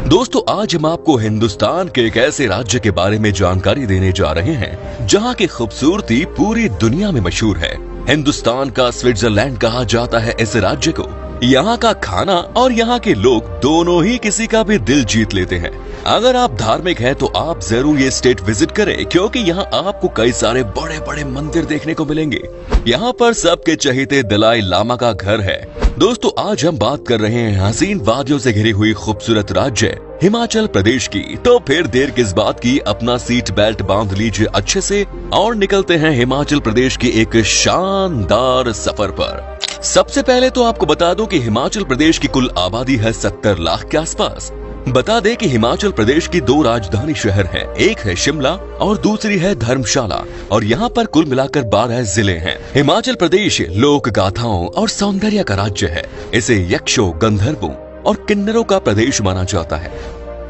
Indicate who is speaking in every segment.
Speaker 1: दोस्तों, आज हम आपको हिंदुस्तान के एक ऐसे राज्य के बारे में जानकारी देने जा रहे हैं जहां की खूबसूरती पूरी दुनिया में मशहूर है। हिंदुस्तान का स्विट्जरलैंड कहा जाता है इस राज्य को। यहाँ का खाना और यहाँ के लोग दोनों ही किसी का भी दिल जीत लेते हैं। अगर आप धार्मिक हैं तो आप जरूर ये स्टेट विजिट करें, क्योंकि यहाँ आपको कई सारे बड़े बड़े मंदिर देखने को मिलेंगे। यहाँ पर सबके चहेते दलाई लामा का घर है। दोस्तों, आज हम बात कर रहे हैं हसीन वादियों से घिरी हुई खूबसूरत राज्य हिमाचल प्रदेश की। तो फिर देर किस बात की, अपना सीट बेल्ट बांध लीजिए अच्छे से और निकलते हैं हिमाचल प्रदेश की एक शानदार सफर पर। सबसे पहले तो आपको बता दूं कि हिमाचल प्रदेश की कुल आबादी है 70 लाख के आसपास। बता दें कि हिमाचल प्रदेश की 2 राजधानी शहर हैं, एक है शिमला और दूसरी है धर्मशाला, और यहाँ पर कुल मिलाकर 12 जिले हैं। हिमाचल प्रदेश लोक गाथाओं और सौंदर्य का राज्य है। इसे यक्षों, गंधर्वों और किन्नरों का प्रदेश माना जाता है।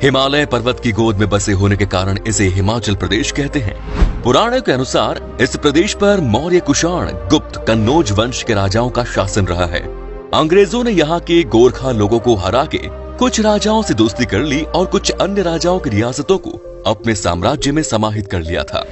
Speaker 1: हिमालय पर्वत की गोद में बसे होने के कारण इसे हिमाचल प्रदेश कहते हैं। पुराणों के अनुसार इस प्रदेश पर मौर्य, कुषाण, गुप्त, कन्नौज वंश के राजाओं का शासन रहा है। अंग्रेजों ने यहाँ के गोरखा लोगों को हरा के कुछ राजाओं से दोस्ती कर ली और कुछ अन्य राजाओं की रियासतों को अपने साम्राज्य में समाहित कर लिया था।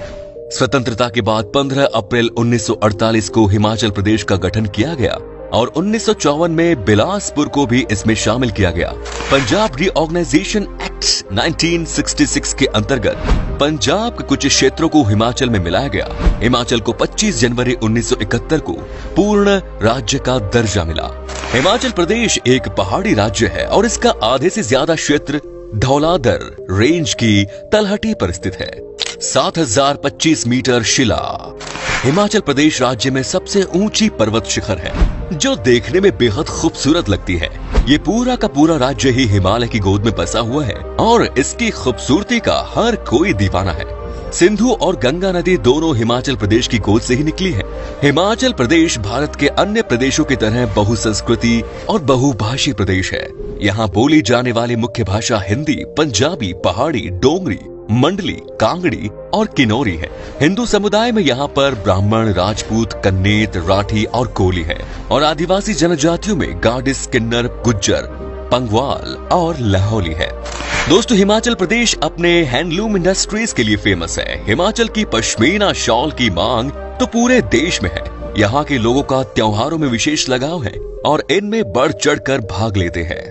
Speaker 1: स्वतंत्रता के बाद 15 अप्रैल 1948 को हिमाचल प्रदेश का गठन किया गया और 1954 में बिलासपुर को भी इसमें शामिल किया गया। पंजाब रीऑर्गेनाइजेशन एक्ट 1966 के अंतर्गत पंजाब के कुछ क्षेत्रों को हिमाचल में मिलाया गया। हिमाचल को 25 जनवरी 1971 को पूर्ण राज्य का दर्जा मिला। हिमाचल प्रदेश एक पहाड़ी राज्य है और इसका आधे से ज्यादा क्षेत्र धौलाधर रेंज की तलहटी पर स्थित है। 7025 मीटर शिला हिमाचल प्रदेश राज्य में सबसे ऊंची पर्वत शिखर है, जो देखने में बेहद खूबसूरत लगती है। ये पूरा का पूरा राज्य ही हिमालय की गोद में बसा हुआ है और इसकी खूबसूरती का हर कोई दीवाना है। सिंधु और गंगा नदी दोनों हिमाचल प्रदेश की गोद से ही निकली है। हिमाचल प्रदेश भारत के अन्य प्रदेशों की तरह बहुसंस्कृति और बहुभाषी प्रदेश है। यहाँ बोली जाने वाली मुख्य भाषा हिंदी, पंजाबी, पहाड़ी, डोगरी, मंडली, कांगड़ी और किन्नौरी है। हिंदू समुदाय में यहाँ पर ब्राह्मण, राजपूत, कन्नेत, राठी और कोली है, और आदिवासी जनजातियों में गाडिस, किन्नर, गुज्जर, पंगवाल और लाहौली है। दोस्तों, हिमाचल प्रदेश अपने हैंडलूम इंडस्ट्रीज के लिए फेमस है। हिमाचल की पश्मीना शॉल की मांग तो पूरे देश में है। यहाँ के लोगों का त्योहारों में विशेष लगाव है और इनमें बढ़ चढ़कर भाग लेते हैं।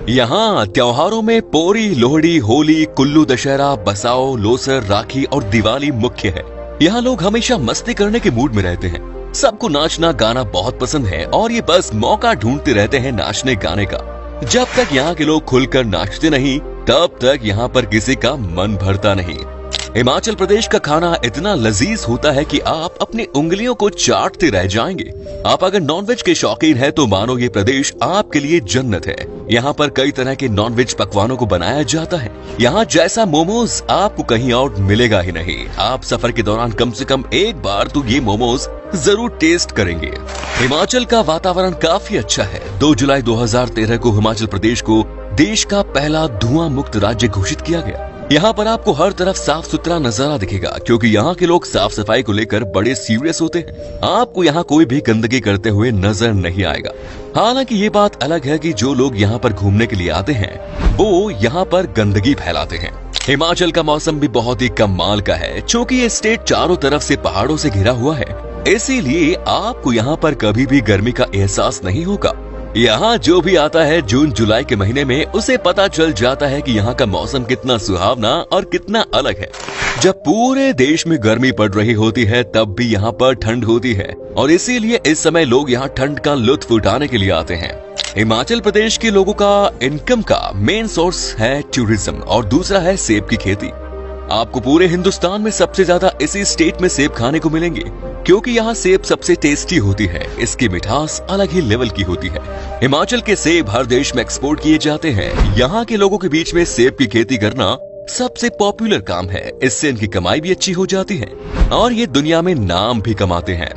Speaker 1: यहाँ त्योहारों में पोरी, लोहड़ी, होली, कुल्लू दशहरा, बसाओ, लोसर, राखी और दिवाली मुख्य है। यहाँ लोग हमेशा मस्ती करने के मूड में रहते हैं। सबको नाचना गाना बहुत पसंद है और ये बस मौका ढूंढते रहते हैं नाचने गाने का। जब तक यहाँ के लोग खुलकर नाचते नहीं, तब तक यहाँ पर किसी का मन भरता नहीं। हिमाचल प्रदेश का खाना इतना लजीज होता है कि आप अपनी उंगलियों को चाटते रह जाएंगे। आप अगर नॉनवेज के शौकीन हैं तो मानो ये प्रदेश आपके लिए जन्नत है। यहाँ पर कई तरह के नॉनवेज पकवानों को बनाया जाता है। यहाँ जैसा मोमोज आपको कहीं और मिलेगा ही नहीं। आप सफर के दौरान कम से कम एक बार तो ये मोमोज जरूर टेस्ट करेंगे। हिमाचल का वातावरण काफी अच्छा है। 2 जुलाई 2013 को हिमाचल प्रदेश को देश का पहला धुआं मुक्त राज्य घोषित किया गया। यहाँ पर आपको हर तरफ साफ सुथरा नजारा दिखेगा, क्योंकि यहाँ के लोग साफ सफाई को लेकर बड़े सीरियस होते हैं। आपको यहाँ कोई भी गंदगी करते हुए नजर नहीं आएगा। हालांकि ये बात अलग है कि जो लोग यहाँ पर घूमने के लिए आते हैं वो यहाँ पर गंदगी फैलाते हैं। हिमाचल का मौसम भी बहुत ही कमाल का है। चूँकि ये स्टेट चारों तरफ से पहाड़ों से घिरा हुआ है, इसीलिए आपको यहाँ पर कभी भी गर्मी का एहसास नहीं होगा। यहाँ जो भी आता है जून जुलाई के महीने में, उसे पता चल जाता है कि यहाँ का मौसम कितना सुहावना और कितना अलग है। जब पूरे देश में गर्मी पड़ रही होती है, तब भी यहाँ पर ठंड होती है, और इसीलिए इस समय लोग यहाँ ठंड का लुत्फ उठाने के लिए आते हैं। हिमाचल प्रदेश के लोगों का इनकम का मेन सोर्स है टूरिज्म और दूसरा है सेब की खेती। आपको पूरे हिंदुस्तान में सबसे ज्यादा इसी स्टेट में सेब खाने को मिलेंगे, क्योंकि यहाँ सेब सबसे टेस्टी होती है। इसकी मिठास अलग ही लेवल की होती है। हिमाचल के सेब हर देश में एक्सपोर्ट किए जाते हैं। यहाँ के लोगों के बीच में सेब की खेती करना सबसे पॉपुलर काम है। इससे इनकी कमाई भी अच्छी हो जाती है और ये दुनिया में नाम भी कमाते हैं।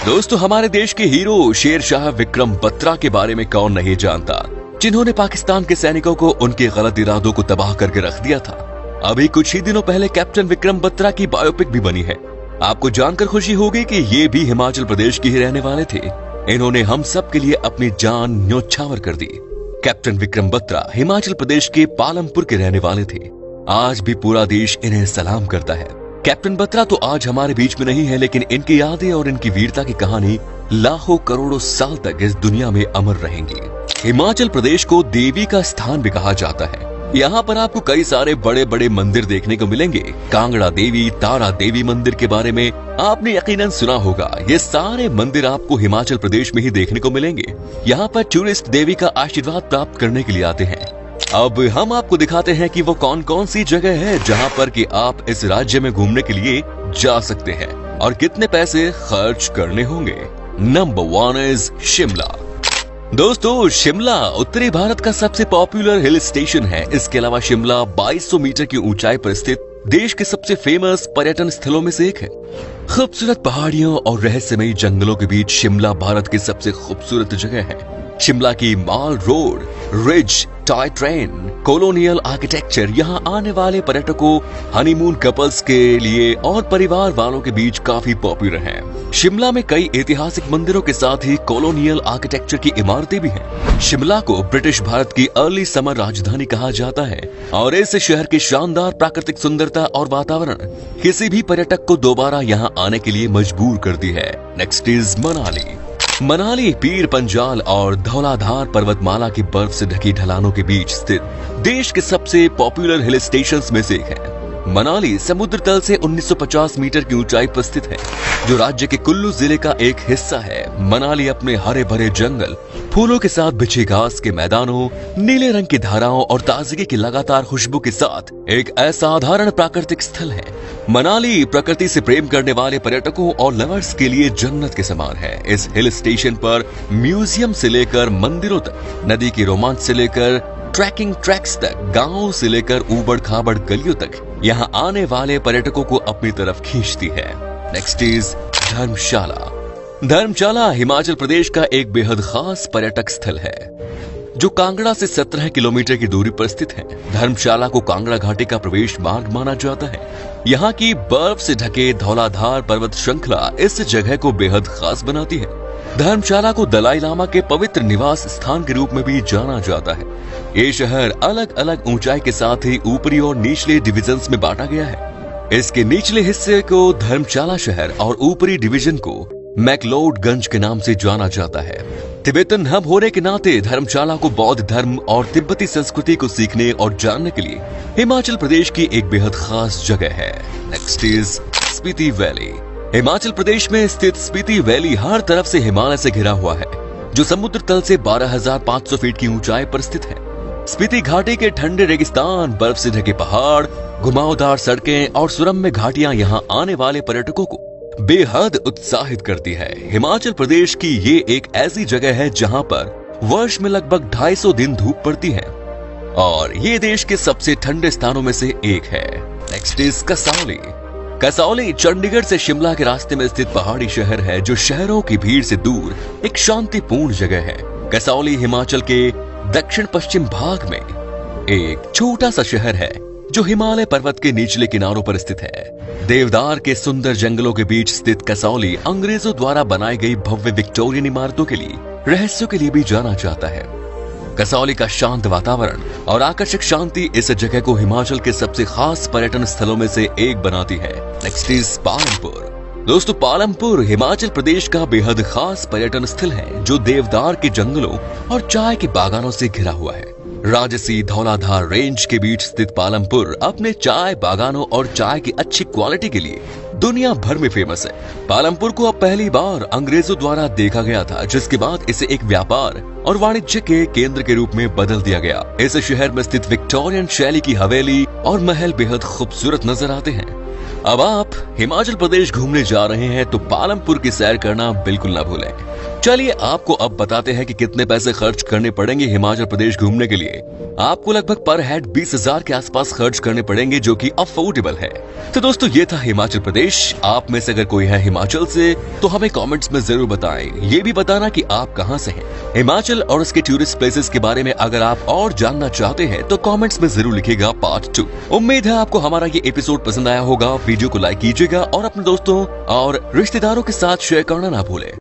Speaker 1: दोस्तों, हमारे देश के हीरो शेर शाह विक्रम बत्रा के बारे में कौन नहीं जानता, जिन्होंने पाकिस्तान के सैनिकों को उनके गलत इरादों को तबाह करके रख दिया था। अभी कुछ ही दिनों पहले कैप्टन विक्रम बत्रा की बायोपिक भी बनी है। आपको जानकर खुशी होगी कि ये भी हिमाचल प्रदेश के ही रहने वाले थे। इन्होंने हम सब के लिए अपनी जान न्योछावर कर दी। कैप्टन विक्रम बत्रा हिमाचल प्रदेश के पालमपुर के रहने वाले थे। आज भी पूरा देश इन्हें सलाम करता है। कैप्टन बत्रा तो आज हमारे बीच में नहीं है, लेकिन इनकी यादें और इनकी वीरता की कहानी लाखों करोड़ों साल तक इस दुनिया में अमर रहेंगी। हिमाचल प्रदेश को देवी का स्थान भी कहा जाता है। यहाँ पर आपको कई सारे बड़े बड़े मंदिर देखने को मिलेंगे। कांगड़ा देवी, तारा देवी मंदिर के बारे में आपने यकीनन सुना होगा। ये सारे मंदिर आपको हिमाचल प्रदेश में ही देखने को मिलेंगे। यहाँ पर टूरिस्ट देवी का आशीर्वाद प्राप्त करने के लिए आते हैं। अब हम आपको दिखाते हैं कि वो कौन कौन सी जगह है जहाँ पर कि आप इस राज्य में घूमने के लिए जा सकते हैं और कितने पैसे खर्च करने होंगे। Number 1 is Shimla. दोस्तों, शिमला उत्तरी भारत का सबसे पॉपुलर हिल स्टेशन है। इसके अलावा शिमला 2200 मीटर की ऊंचाई पर स्थित देश के सबसे फेमस पर्यटन स्थलों में से एक है। खूबसूरत पहाड़ियों और रहस्यमयी जंगलों के बीच शिमला भारत की सबसे खूबसूरत जगह है। शिमला की mall road, ridge, toy train, colonial architecture यहाँ आने वाले पर्यटकों, हनीमून कपल्स के लिए और परिवार वालों के बीच काफी पॉपुलर है। शिमला में कई ऐतिहासिक मंदिरों के साथ ही कॉलोनियल आर्किटेक्चर की इमारतें भी हैं। शिमला को ब्रिटिश भारत की अर्ली समर राजधानी कहा जाता है और इस शहर की शानदार प्राकृतिक सुंदरता और वातावरण किसी भी पर्यटक को दोबारा यहाँ आने के लिए मजबूर करती है। Next is Manali. मनाली पीर पंजाल और धौलाधार पर्वतमाला की बर्फ से ढकी ढलानों के बीच स्थित देश के सबसे पॉपुलर हिल स्टेशंस में से एक है। मनाली समुद्र तल से 1950 मीटर की ऊंचाई पर स्थित है, जो राज्य के कुल्लू जिले का एक हिस्सा है। मनाली अपने हरे भरे जंगल, फूलों के साथ बिछी घास के मैदानों, नीले रंग की धाराओं और ताजगी की लगातार खुशबू के साथ एक असाधारण प्राकृतिक स्थल है। मनाली प्रकृति से प्रेम करने वाले पर्यटकों और लवर्स के लिए जन्नत के समान है। इस हिल स्टेशन पर म्यूजियम से लेकर मंदिरों तक, नदी की रोमांच से लेकर ट्रैकिंग ट्रैक्स तक, गांवों से लेकर ऊबड़ खाबड़ गलियों तक यहाँ आने वाले पर्यटकों को अपनी तरफ खींचती है। नेक्स्ट इज धर्मशाला। धर्मशाला हिमाचल प्रदेश का एक बेहद खास पर्यटक स्थल है, जो कांगड़ा से 17 किलोमीटर की दूरी पर स्थित है। धर्मशाला को कांगड़ा घाटी का प्रवेश मार्ग माना जाता है। यहाँ की बर्फ से ढके धौलाधार पर्वत श्रृंखला इस जगह को बेहद खास बनाती है। धर्मशाला को दलाई लामा के पवित्र निवास स्थान के रूप में भी जाना जाता है। ये शहर अलग अलग ऊंचाई के साथ ही ऊपरी और निचले डिविजन्स में बांटा गया है। इसके निचले हिस्से को धर्मशाला शहर और ऊपरी डिवीजन को मैक्लोडगंज के नाम से जाना जाता है। तिब्बतन हब होने के नाते धर्मशाला को बौद्ध धर्म और तिब्बती संस्कृति को सीखने और जानने के लिए हिमाचल प्रदेश की एक बेहद खास जगह है। Next is Spiti valley. Himachal Pradesh में स्थित स्पीति वैली हर तरफ से हिमालय से घिरा हुआ है, जो समुद्र तल से 12,500 फीट की ऊंचाई पर स्थित है। स्पीति घाटी के ठंडे रेगिस्तान, बर्फ से ढके पहाड़, घुमावदार सड़कें और सुरम्य घाटियां यहाँ आने वाले पर्यटकों को बेहद उत्साहित करती है। हिमाचल प्रदेश की ये एक ऐसी जगह है जहाँ पर वर्ष में लगभग 250 दिन धूप पड़ती है और ये देश के सबसे ठंडे स्थानों में से एक है। Next is Kasauli. कसौली चंडीगढ़ से शिमला के रास्ते में स्थित पहाड़ी शहर है, जो शहरों की भीड़ से दूर एक शांतिपूर्ण जगह है। कसौली हिमाचल के दक्षिण पश्चिम भाग में एक छोटा सा शहर है, जो हिमालय पर्वत के निचले किनारों पर स्थित है। देवदार के सुंदर जंगलों के बीच स्थित कसौली अंग्रेजों द्वारा बनाई गई भव्य विक्टोरियन इमारतों के लिए, रहस्यों के लिए भी जाना जाता है। कसौली का शांत वातावरण और आकर्षक शांति इस जगह को हिमाचल के सबसे खास पर्यटन स्थलों में से एक बनाती है। Next is Palampur. दोस्तों, पालमपुर हिमाचल प्रदेश का बेहद खास पर्यटन स्थल है, जो देवदार के जंगलों और चाय के बागानों से घिरा हुआ है। राजसी धौलाधार रेंज के बीच स्थित पालमपुर अपने चाय बागानों और चाय की अच्छी क्वालिटी के लिए दुनिया भर में फेमस है। पालमपुर को अब पहली बार अंग्रेजों द्वारा देखा गया था, जिसके बाद इसे एक व्यापार और वाणिज्य के केंद्र के रूप में बदल दिया गया। इस शहर में स्थित विक्टोरियन शैली की हवेली और महल बेहद खूबसूरत नजर आते हैं। अब आप हिमाचल प्रदेश घूमने जा रहे हैं तो पालमपुर की सैर करना बिल्कुल ना भूलें। चलिए आपको अब बताते हैं कि कितने पैसे खर्च करने पड़ेंगे हिमाचल प्रदेश घूमने के लिए। आपको लगभग पर हेड 20,000 के आसपास खर्च करने पड़ेंगे, जो कि अफोर्डेबल है। तो दोस्तों, ये था हिमाचल प्रदेश। आप में से अगर कोई है हिमाचल से तो हमें कमेंट्स में जरूर बताएं। ये भी बताना कि आप कहां से हैं। हिमाचल और उसके टूरिस्ट प्लेसेस के बारे में अगर आप और जानना चाहते हैं तो कमेंट्स में जरूर लिखिएगा पार्ट 2। उम्मीद है आपको हमारा ये एपिसोड पसंद आया होगा। वीडियो को लाइक कीजिएगा और अपने दोस्तों और रिश्तेदारों के साथ शेयर करना ना भूलें।